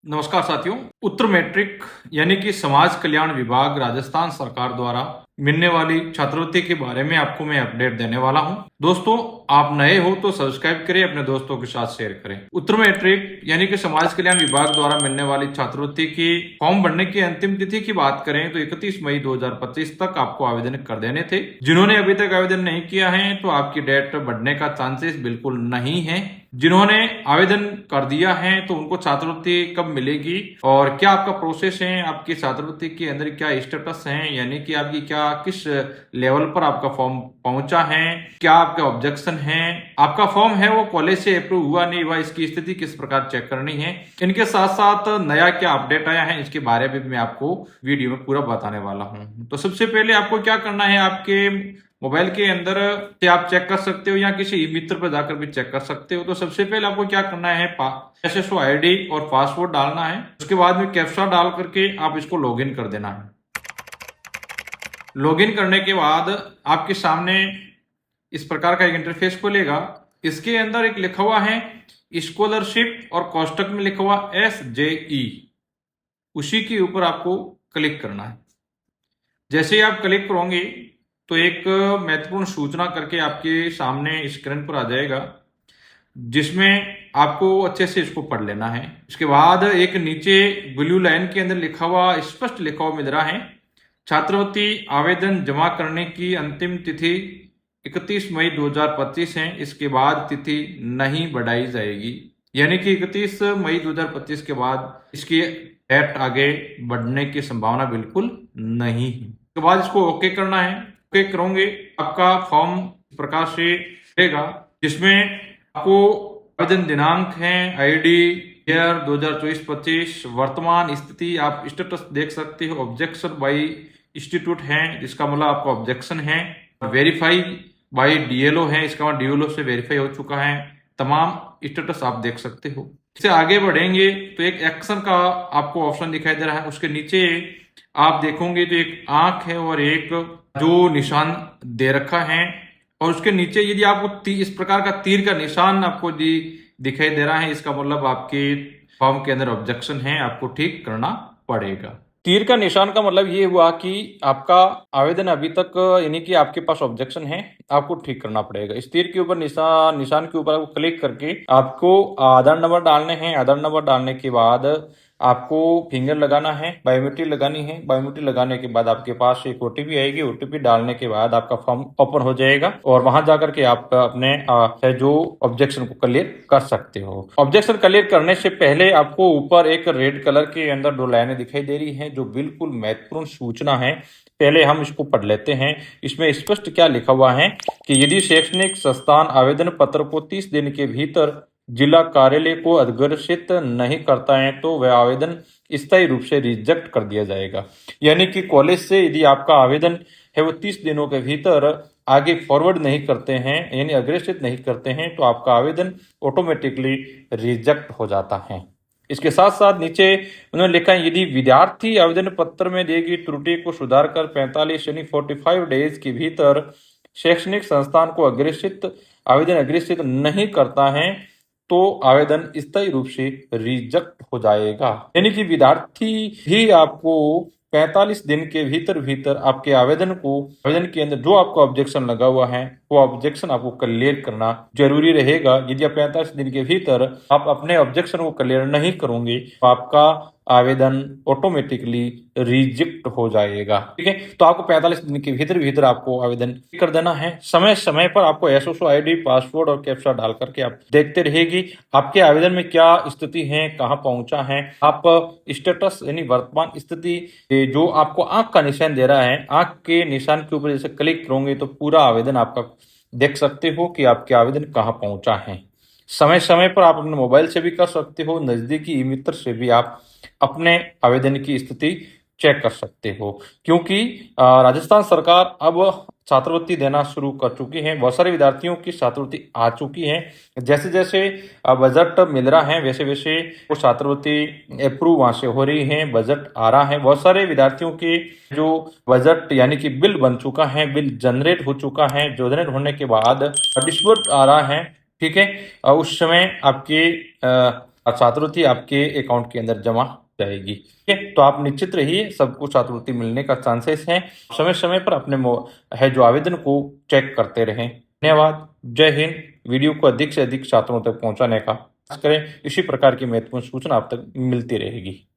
नमस्कार साथियों। उत्तर मैट्रिक यानी कि समाज कल्याण विभाग राजस्थान सरकार द्वारा मिलने वाली छात्रवृत्ति के बारे में आपको मैं अपडेट देने वाला हूं। दोस्तों, आप नए हो तो सब्सक्राइब करें, अपने दोस्तों के साथ शेयर करें। उत्तर मैट्रिक यानी कि समाज कल्याण विभाग द्वारा मिलने वाली छात्रवृत्ति की फॉर्म भरने की अंतिम तिथि की बात करें तो 31 मई 2025 तक आपको आवेदन कर देने थे। जिन्होंने अभी तक आवेदन नहीं किया है तो आपकी डेट बढ़ने का चांसेस बिल्कुल नहीं है। जिन्होंने आवेदन कर दिया है तो उनको छात्रवृत्ति कब मिलेगी और क्या आपका प्रोसेस है, आपकी छात्रवृत्ति के अंदर क्या स्टेटस है, यानी कि आपकी क्या किस लेवल पर आपका फॉर्म पहुंचा है, क्या आपके ऑब्जेक्शन है, आपका फॉर्म है वो कॉलेज से अप्रूव हुआ नहीं हुआ, इसकी स्थिति किस प्रकार चेक करनी है, इनके साथ साथ नया क्या अपडेट आया है इसके बारे में मैं आपको वीडियो में पूरा बताने वाला हूं। तो सबसे पहले आपको क्या करना है, आपके मोबाइल के अंदर से आप चेक कर सकते हो या किसी ई मित्र पर जाकर भी चेक कर सकते हो। तो सबसे पहले आपको क्या करना है, SSO ID और पासवर्ड डालना है। उसके बाद में कैप्चा डाल करके आप इसको लॉगिन कर देना है। लॉगिन करने के बाद आपके सामने इस प्रकार का एक इंटरफेस खुलेगा। इसके अंदर एक लिखा हुआ है स्कॉलरशिप और कोष्टक में लिखा हुआ SJE, उसी के ऊपर आपको क्लिक करना है। जैसे ही आप क्लिक करोगे तो एक महत्वपूर्ण सूचना करके आपके सामने स्क्रीन पर आ जाएगा, जिसमें आपको अच्छे से इसको पढ़ लेना है। इसके बाद एक नीचे ब्लू लाइन के अंदर लिखा हुआ, स्पष्ट लिखा हुआ मिल रहा है, छात्रवृत्ति आवेदन जमा करने की अंतिम तिथि 31 मई 2025 है। इसके बाद तिथि नहीं बढ़ाई जाएगी, यानी कि 31 मई 2025 के बाद इसकी डेट आगे बढ़ने की संभावना बिल्कुल नहीं है। उसके बाद इसको ओके करना है। ओके करोगे आपका फॉर्म इस प्रकार से रहेगा, जिसमें आपको आवेदन दिनांक है, ID ईयर 2024-25, वर्तमान स्थिति आप स्टेटस देख सकते हो, ऑब्जेक्शन बाय इंस्टीट्यूट है, इसका मतलब आपका ऑब्जेक्शन है, वेरीफाई बाय DLO है, इसका मतलब DLO से वेरीफाई हो चुका है। तमाम स्टेटस आप देख सकते हो। इससे आगे बढ़ेंगे तो एक एक्शन का आपको ऑप्शन दिखाई दे रहा है। उसके नीचे आप देखोगे तो एक आंख है और एक जो निशान दे रखा है, और उसके नीचे यदि आपको इस प्रकार का तीर का निशान आपको दिखाई दे रहा है, इसका मतलब आपके फॉर्म के अंदर ऑब्जेक्शन है, आपको ठीक करना पड़ेगा। तीर का निशान का मतलब ये हुआ कि आपका आवेदन अभी तक, यानी कि आपके पास ऑब्जेक्शन है, आपको ठीक करना पड़ेगा। इस तीर के ऊपर निशान के ऊपर आपको क्लिक करके आपको आधार नंबर डालने हैं। आधार नंबर डालने के बाद आपको फिंगर लगाना है, बायोमेट्रिक लगानी है। बायोमेट्रिक लगाने के बाद आपके पास एक OTP आएगी। OTP डालने के बाद आपका फॉर्म ओपन हो जाएगा और वहां जाकर के आप अपने जो ऑब्जेक्शन को क्लियर कर सकते हो। ऑब्जेक्शन क्लियर करने से पहले आपको ऊपर एक रेड कलर के अंदर 2 लाइनें दिखाई दे रही हैं, जो बिल्कुल महत्वपूर्ण सूचना है। पहले हम इसको पढ़ लेते हैं। इसमें स्पष्ट क्या लिखा हुआ है कि यदि शैक्षणिक संस्थान आवेदन पत्र को 30 दिन के भीतर जिला कार्यालय को अग्रेषित नहीं करता है तो वह आवेदन स्थायी रूप से रिजेक्ट कर दिया जाएगा। यानी कि कॉलेज से यदि आपका आवेदन है वो 30 दिनों के भीतर आगे फॉरवर्ड नहीं करते हैं, यानी अग्रेषित नहीं करते हैं, तो आपका आवेदन ऑटोमेटिकली रिजेक्ट हो जाता है। इसके साथ साथ नीचे उन्होंने लिखा है, यदि विद्यार्थी आवेदन पत्र में दी गई त्रुटि को सुधार कर 45 यानी 45 डेज के भीतर शैक्षणिक संस्थान को आवेदन अग्रेषित नहीं करता है तो आवेदन स्थायी रूप से रिजेक्ट हो जाएगा। यानी कि विद्यार्थी भी आपको 45 दिन के भीतर आपके आवेदन के अंदर जो आपका ऑब्जेक्शन लगा हुआ है वो ऑब्जेक्शन आपको क्लियर करना जरूरी रहेगा। यदि आप 45 दिन के भीतर आप अपने ऑब्जेक्शन को क्लियर नहीं करोगे तो आपका आवेदन ऑटोमेटिकली रिजेक्ट हो जाएगा। ठीक है, तो आपको 45 दिन के भीतर आपको आवेदन कर देना है। समय समय पर आपको SSO ID, पासवर्ड और कैप्चा डाल करके आप देखते रहेगी आपके आवेदन में क्या स्थिति है, कहाँ पहुंचा है। आप स्टेटस यानी वर्तमान स्थिति जो आपको आंख का निशान दे रहा है, आंख के निशान के ऊपर जैसे क्लिक करोगे तो पूरा आवेदन आपका देख सकते हो कि आपके आवेदन कहाँ पहुंचा है। समय समय पर आप अपने मोबाइल से भी कर सकते हो, नजदीकी ई मित्र से भी आप अपने आवेदन की स्थिति चेक कर सकते हो, क्योंकि राजस्थान सरकार अब छात्रवृत्ति देना शुरू कर चुकी है। बहुत सारे विद्यार्थियों की छात्रवृत्ति आ चुकी है। जैसे जैसे बजट मिल रहा है वैसे वैसे वो छात्रवृत्ति अप्रूव वहां से हो रही है, बजट आ रहा है। बहुत सारे विद्यार्थियों के जो बजट यानी कि बिल बन चुका है, बिल जनरेट हो चुका है, जनरेट होने के बाद डिस्बर्स आ रहा है। ठीक है, उस समय आपके छात्रवृत्ति आपके अकाउंट के अंदर जमा जाएगी। ठीक है, तो आप निश्चित रहिए, सबको छात्रवृत्ति मिलने का चांसेस हैं। समय समय पर अपने जो आवेदन को चेक करते रहें। धन्यवाद। जय हिंद। वीडियो को अधिक से अधिक छात्रों तक पहुंचाने का करें। इसी प्रकार की महत्वपूर्ण सूचना आप तक मिलती रहेगी।